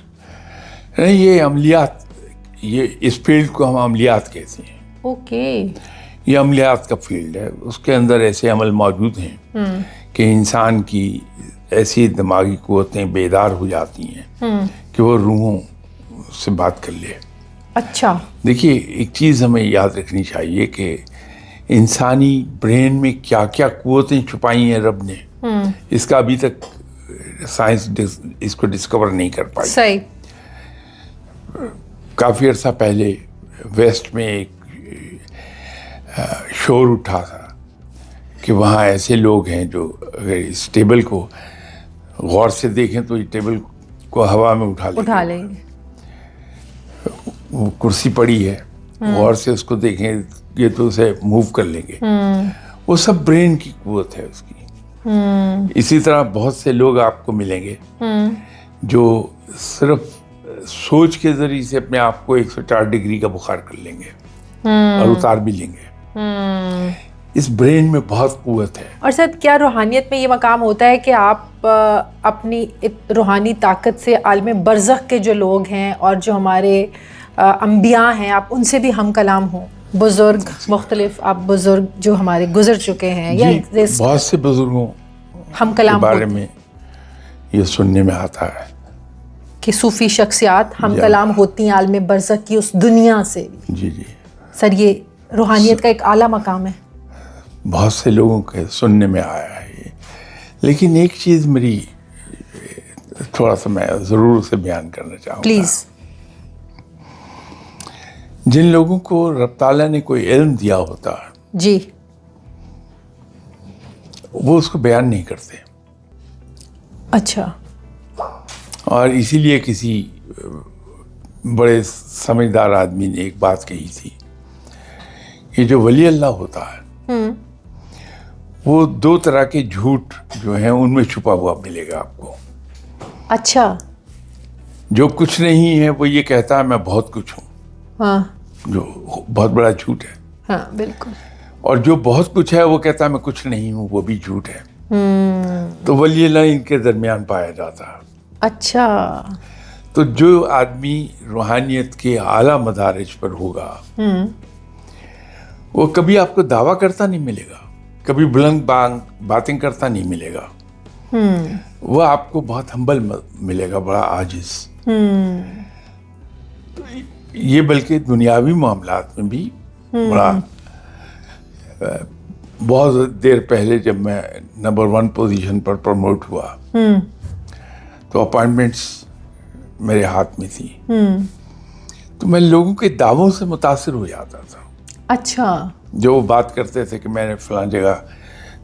नहीं, ये अमलियात, ये इस फील्ड को हम अमलियात कहते हैं। ओके। ये अमलियात का फील्ड है, उसके अंदर ऐसे अमल मौजूद हैं कि इंसान की ऐसी दिमागी क़ुव्वतें बेदार हो जाती हैं कि वो रूहों से बात कर ले। अच्छा। देखिए, एक चीज़ हमें याद रखनी चाहिए कि इंसानी ब्रेन में क्या क्या क़ुव्वतें छुपाई हैं रब ने, इसका अभी तक साइंस इसको डिस्कवर नहीं कर पाई। सही। काफ़ी अर्सा पहले वेस्ट में एक शोर उठा था कि वहाँ ऐसे लोग हैं जो अगर इस टेबल को गौर से देखें तो इस टेबल को हवा में उठा लेंगे। वो कुर्सी पड़ी है, गौर से उसको देखें ये तो उसे मूव कर लेंगे। वो सब ब्रेन की कुव्वत है उसकी। इसी तरह बहुत से लोग आपको मिलेंगे जो सिर्फ सोच के जरिए से अपने आप को 104 डिग्री का बुखार कर लेंगे और उतार भी लेंगे। इस ब्रेन में बहुत कुव्वत है। और सर क्या रूहानियत में ये मकाम होता है कि आप अपनी रूहानी ताकत से आलम बरज़ख के जो लोग हैं और जो हमारे अंबिया हैं, आप उनसे भी हम कलाम हो? बुजुर्ग मुख्तलिफ आप बुजुर्ग जो हमारे गुजर चुके हैं या बहुत से बुजुर्गों हम कलाम के बारे में ये सुनने में आता है कि सूफी शख्सियात हम कलाम होती हैं आलम बरज़ख की उस दुनिया से। जी जी सर ये रूहानियत का एक आला मकाम है। बहुत से लोगों के सुनने में आया है ये। लेकिन एक चीज़ मेरी थोड़ा सा मैं ज़रूर से बयान करना चाहूँगा। प्लीज़। जिन लोगों को रब ताला ने कोई इल्म दिया होता है जी, वो उसको बयान नहीं करते, अच्छा, और इसीलिए किसी बड़े समझदार आदमी ने एक बात कही थी कि जो वली अल्लाह होता है वो दो तरह के झूठ जो हैं उनमें छुपा हुआ मिलेगा आपको। अच्छा, जो कुछ नहीं है वो ये कहता है मैं बहुत कुछ हूँ, हाँ जो बहुत बड़ा झूठ है, हाँ बिल्कुल, और जो बहुत कुछ है वो कहता है मैं कुछ नहीं हूँ, वो भी झूठ है। तो वली अल्लाह इनके दरमियान पाया जाता है। अच्छा, तो जो आदमी रूहानियत के आला मदारिज पर होगा वो कभी आपको दावा करता नहीं मिलेगा, कभी बुलंद बातें करता नहीं मिलेगा, वो आपको बहुत हम्बल मिलेगा, बड़ा आजिज। तो ये बल्कि दुनियावी मामलात में भी बड़ा बहुत देर पहले जब मैं नंबर 1 पोजीशन पर प्रमोट हुआ तो अपॉइंटमेंट्स मेरे हाथ में थी, तो मैं लोगों के दावों से मुतासिर हो जाता था। अच्छा, जो वो बात करते थे कि मैंने फलां जगह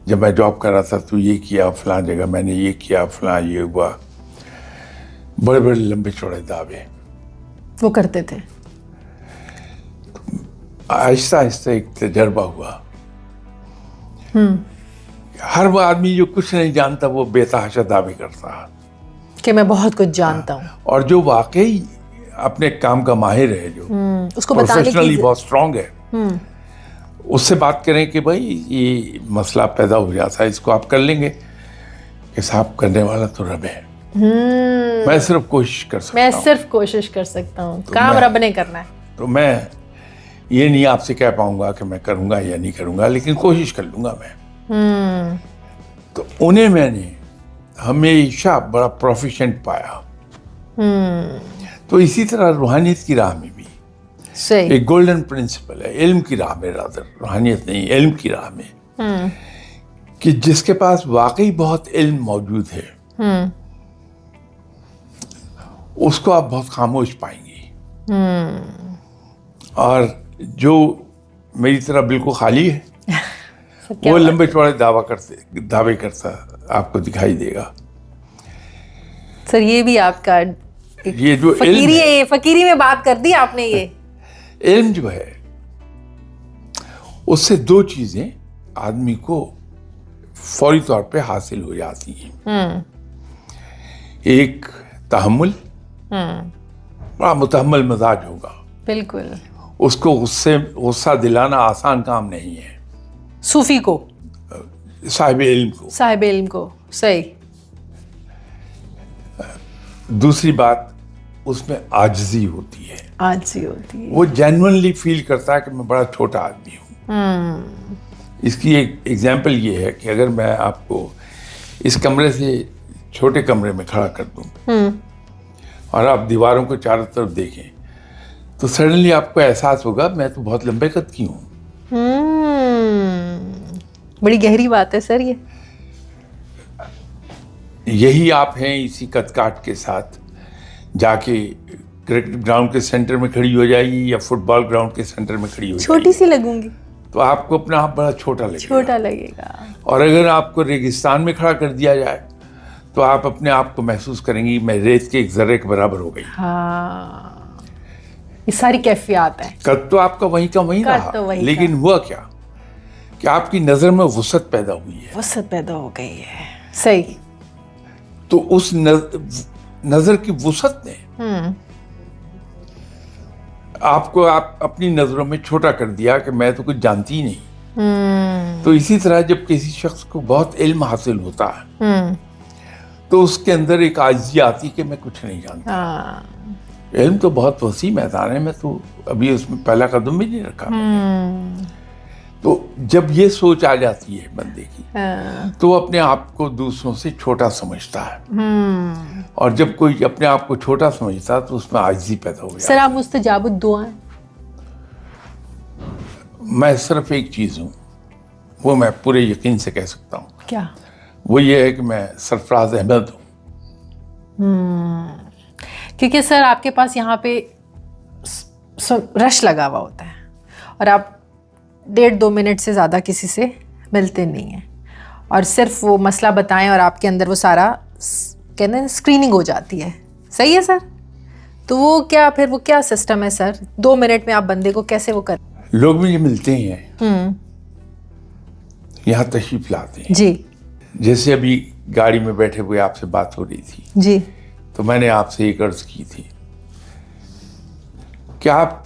जब मैं जॉब कर रहा था तो ये किया, फलां जगह मैंने ये किया, फलां ये हुआ, बड़े बड़े लंबे चौड़े दावे वो करते थे। आहिस्ता आहिस्ता एक तजर्बा हुआ। हर वो आदमी जो कुछ नहीं जानता वो बेतहाशा दावे करता है कि मैं बहुत कुछ जानता हूँ, और जो वाकई अपने काम का माहिर है, जो उसको बताने प्रोफेशनली की बहुत स्ट्रांग है, उससे बात करें कि भाई ये मसला पैदा हो जाता है, इसको आप कर लेंगे, कि साहब करने वाला तो रब है, मैं सिर्फ कोशिश कर सकता हूँ, मैं सिर्फ कोशिश कर सकता हूँ, तो काम मैं- रब ने करना है। तो मैं ये नहीं आपसे कह पाऊंगा कि मैं करूंगा या नहीं करूंगा, लेकिन कोशिश कर लूंगा मैं। तो उन्हें मैंने हमेशा बड़ा प्रोफिशिएंट पाया। तो इसी तरह रूहानियत की राह में भी सही, एक गोल्डन प्रिंसिपल है, इल्म की राह में, रादर रूहानियत नहीं, इल्म की राह में, कि जिसके पास वाकई बहुत इल्म मौजूद है उसको आप बहुत खामोश पाएंगे, और जो मेरी तरह बिल्कुल खाली है वो लंबे चौड़े दावे करता आपको दिखाई देगा। सर ये भी आपका ये जो इल्म फकीरी है, है, फकीरी में बात कर दी आपने। ये इल्म जो है उससे दो चीजें आदमी को फौरी तौर पे हासिल हो जाती हैं। एक तहम्मुल, बड़ा मुतहम्मल मजाज होगा, बिल्कुल, उसको उससे गुस्सा दिलाना आसान काम नहीं है, सूफी को, साहिब इल्म को। साहिब इल्म को, सही, दूसरी बात उसमें आजिज़ी होती है, आज सी होती है। वो जेन्युइनली फील करता है कि मैं बड़ा छोटा आदमी हूँ। इसकी एक एग्जाम्पल ये है कि अगर मैं आपको इस कमरे से छोटे कमरे में खड़ा कर दूं और आप दीवारों को चारों तरफ देखें तो सडनली आपको एहसास होगा मैं तो बहुत लंबे कद की हूँ। बड़ी गहरी बात है सर ये। यही आप हैं, इसी कद काट के साथ जाके क्रिकेट ग्राउंड के सेंटर में खड़ी हो जाएगी या फुटबॉल ग्राउंड के सेंटर में खड़ी हो जाएगी, छोटी सी लगूंगी, तो आपको अपना आप बड़ा छोटा लगेगा। छोटा लगेगा। और अगर आपको रेगिस्तान में खड़ा कर दिया जाए तो आप अपने आप को महसूस करेंगी मैं रेत के एक जर्रे के बराबर हो गई। हाँ, ये सारी कैफियत है। कद तो आपका वहीं का वहीं कद रहा, तो वहीं लेकिन हुआ क्या कि आपकी नजर में वसअत पैदा हुई है। वसत पैदा हो गई है, सही। तो उस नजर की वसअत ने आपको आप अपनी नजरों में छोटा कर दिया कि मैं तो कुछ जानती ही नहीं। तो इसी तरह जब किसी शख्स को बहुत इल्म हासिल होता है तो उसके अंदर एक आजिज़ी आती कि मैं कुछ नहीं जानता। हाँ, इल्म तो बहुत वसी मैदान है, मैं तो अभी उसमें पहला कदम भी नहीं रखा। तो जब ये सोच आ जाती है बंदे की तो वो अपने आप को दूसरों से छोटा समझता है, और जब कोई अपने आप को छोटा समझता है तो उसमें आजिज़ी पैदा हो जाती है। सर आप मुस्तजाबुद दुआ हैं। मैं सिर्फ एक चीज़ हूँ, वो मैं पूरे यकीन से कह सकता हूँ, क्या? वो ये है कि मैं सरफराज अहमद हूँ। क्योंकि सर आपके पास यहाँ पे रश लगा हुआ होता है और आप 1.5-2 मिनट से ज़्यादा किसी से मिलते नहीं हैं और सिर्फ वो मसला बताएं और आपके अंदर वो सारा कहते हैं स्क्रीनिंग हो जाती है. सही है सर? तो वो क्या सिस्टम है सर? 2 मिनट में आप बंदे को कैसे वो कर? लोग मुझे मिलते ही हैं, यहाँ तशरीफ लाते हैं जी जैसे अभी गाड़ी में बैठे हुए आपसे बात हो रही थी जी तो मैंने आपसे एक अर्ज की थी कि आप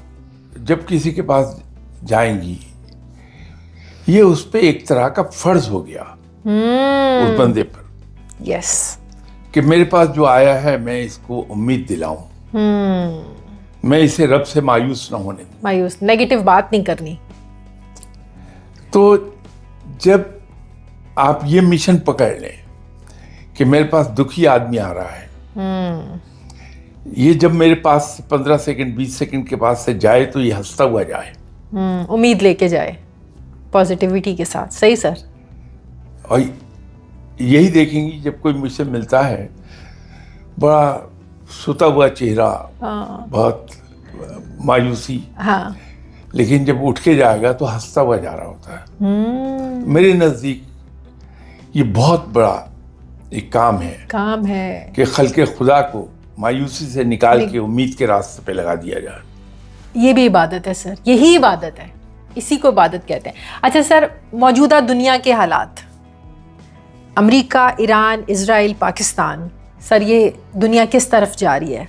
जब किसी के पास जाएंगी ये उस पे एक तरह का फर्ज हो गया उस बंदे पर यस कि मेरे पास जो आया है मैं इसको उम्मीद दिलाऊं, मैं इसे रब से मायूस ना होने दूं. मायूस नेगेटिव बात नहीं करनी. तो जब आप ये मिशन पकड़ लें कि मेरे पास दुखी आदमी आ रहा है, ये जब मेरे पास 15 सेकंड 20 सेकंड के पास से जाए तो ये हंसता हुआ जाए, उम्मीद लेके जाए पॉजिटिविटी के साथ. सही सर. और यही देखेंगी जब कोई मुझसे मिलता है बड़ा सुता हुआ चेहरा, बहुत मायूसी, हाँ लेकिन जब उठ के जाएगा तो हंसता हुआ जा रहा होता है. मेरे नज़दीक ये बहुत बड़ा एक काम है कि खल्के खुदा को मायूसी से निकाल के उम्मीद के रास्ते पे लगा दिया जाए. ये भी इबादत है सर, यही इबादत है, इसी को इबादत कहते हैं. अच्छा सर, मौजूदा दुनिया के हालात, America, Iran, Israel, Pakistan, sir ये दुनिया किस तरफ जा रही है?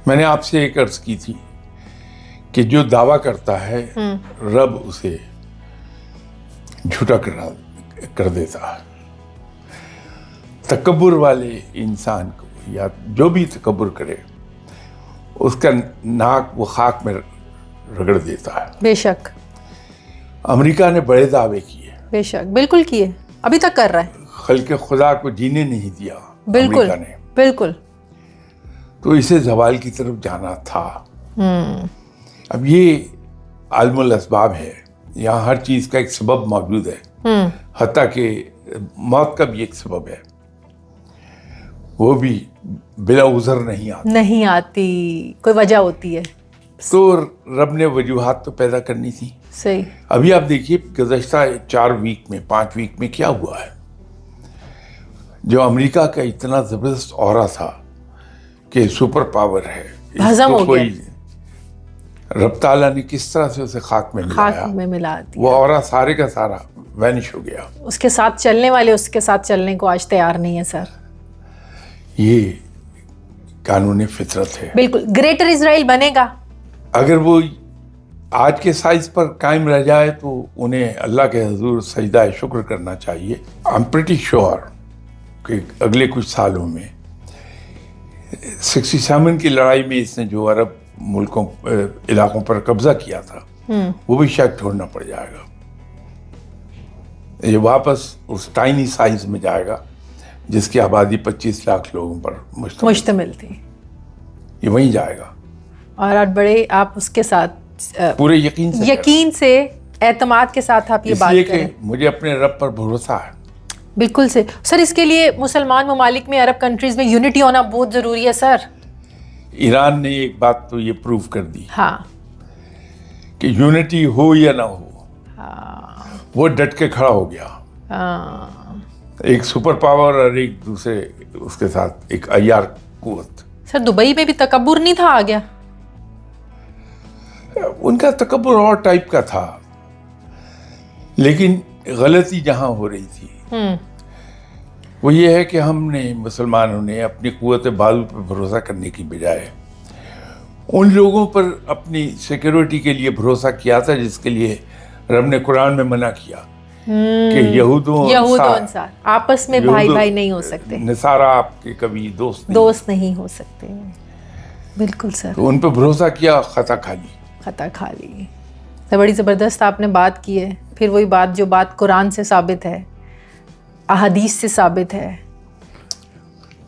मैंने आपसे एक अर्ज की थी कि जो दावा करता है रब उसे झूठा कर देता है. तकब्बुर वाले इंसान को या जो भी तकब्बुर करे उसका नाक वो खाक में रगड़ देता है. बेशक अमेरिका ने बड़े दावे किए, बेशक बिल्कुल किए, अभी तक कर रहा है. खल्के खुदा को जीने नहीं दिया बिल्कुल अमेरिका ने, बिल्कुल. तो इसे जवाल की तरफ जाना था. अब ये आलमुल असबाब है, यहाँ हर चीज का एक सबब मौजूद है, हत्ता कि मौत का भी एक सबब है, वो भी बिला उज़र नहीं आती, कोई वजह होती है. तो रब ने वजूहात तो पैदा करनी थी. सही. अभी आप देखिए गुज़श्ता 4 वीक में 5 वीक में क्या हुआ है. जो अमेरिका का इतना जबरदस्त औरा था कि सुपर पावर है, हजम हो कोई रब ताला ने किस तरह से उसे खाक में मिला दिया. वो औरा सारे का सारा वैनिश हो गया. उसके साथ चलने वाले उसके साथ चलने को आज तैयार नहीं है सर. ये कानून फितरत है. बिल्कुल. ग्रेटर इजराइल बनेगा अगर वो आज के साइज पर कायम रह जाए तो उन्हें अल्लाह के हुजूर सजदा शुक्र करना चाहिए. आई एम प्रीटी श्योर कि अगले कुछ सालों में 67 की लड़ाई में इसने जो अरब मुल्कों इलाकों पर कब्जा किया था वो भी शायद छोड़ना पड़ जाएगा. ये वापस उस टाइनी साइज में जाएगा जिसकी आबादी 25 लाख लोगों पर मुश्तमिल थी. ये वहीं जाएगा और आज बड़े आप उसके साथ पूरे यकीन से एतमाद के साथ आप ये बात करें. मुझे अपने रब पर भरोसा है. बिल्कुल से सर. इसके लिए मुसलमान ममालिक में, अरब कंट्रीज में यूनिटी होना बहुत ज़रूरी है सर. ईरान ने एक बात तो ये प्रूव कर दी, हाँ, कि यूनिटी हो या ना हो, वो डट के खड़ा हो गया. एक सुपर पावर और एक दूसरे उसके साथ एक अय्यार कुव्वत. सर दुबई में भी तकब्बुर नहीं था आ गया? उनका तकब्बुर और टाइप का था, लेकिन गलती जहां हो रही थी वो ये है कि हमने मुसलमानों ने अपनी कुव्वत बाजू पर भरोसा करने की बजाय उन लोगों पर अपनी सिक्योरिटी के लिए भरोसा किया था जिसके लिए रब ने कुरान में मना किया कि यहूदों अंसार आपस में भाई भाई नहीं हो सकते, नसारा आपके कभी दोस्त नहीं हो सकते. बिल्कुल सर. तो उन पर भरोसा किया, खता खा ली. तो बड़ी ज़बरदस्त आपने बात की है. फिर वही बात जो बात कुरान से साबित है, अहादीस से साबित है,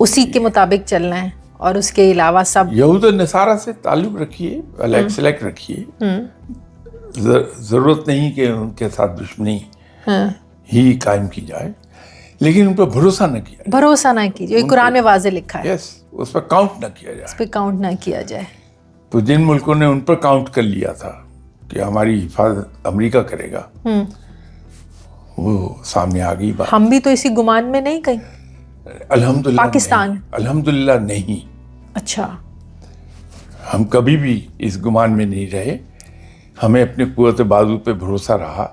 उसी के मुताबिक चलना है और उसके अलावा सब यहूद और नसारा से ताल्लुक रखिए, अलग सेलेक्ट रखिए. जरूरत नहीं कि उनके साथ दुश्मनी ही कायम की जाए, लेकिन उन पर भरोसा न कीजिए. कुरान में वाज़े लिखा है. यस, उस पर काउंट न किया जाए. उस पर काउंट ना किया जाए. तो जिन मुल्कों ने उन पर काउंट कर लिया था कि हमारी हिफाजत अमेरिका करेगा, वो सामने आ गई बात। हम भी तो इसी गुमान में नहीं कहीं? अल्हम्दुलिल्लाह पाकिस्तान? नहीं, अल्हम्दुलिल्लाह नहीं, अच्छा, हम कभी भी इस गुमान में नहीं रहे। हमें अपने कुव्वत बाजू पे भरोसा रहा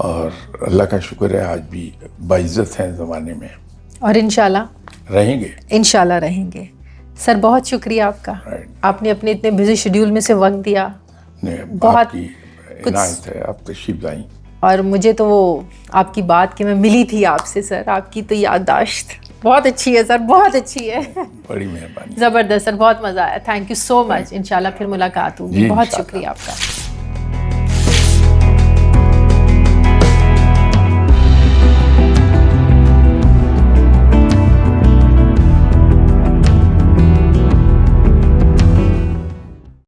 और अल्लाह का शुक्र है आज भी बाइज्जत हैं ज़माने में, और इंशाल्लाह रहेंगे। इंशाल्लाह रहेंगे। सर बहुत शुक्रिया आपका, Right. आपने अपने इतने बिजी शेड्यूल में से वक्त दिया, बहुत आपकी इनायत है, आप तशरीफ लाई। और मुझे तो वो आपकी बात कि मैं मिली थी आपसे सर, आपकी तो याददाश्त बहुत अच्छी है सर, बहुत अच्छी है। बड़ी मेहरबानी। ज़बरदस्त सर, बहुत मज़ा आया। Thank you so much. इंशाल्लाह फिर मुलाकात होगी। जी, बहुत इंशाल्लाह। शुक्रिया आपका।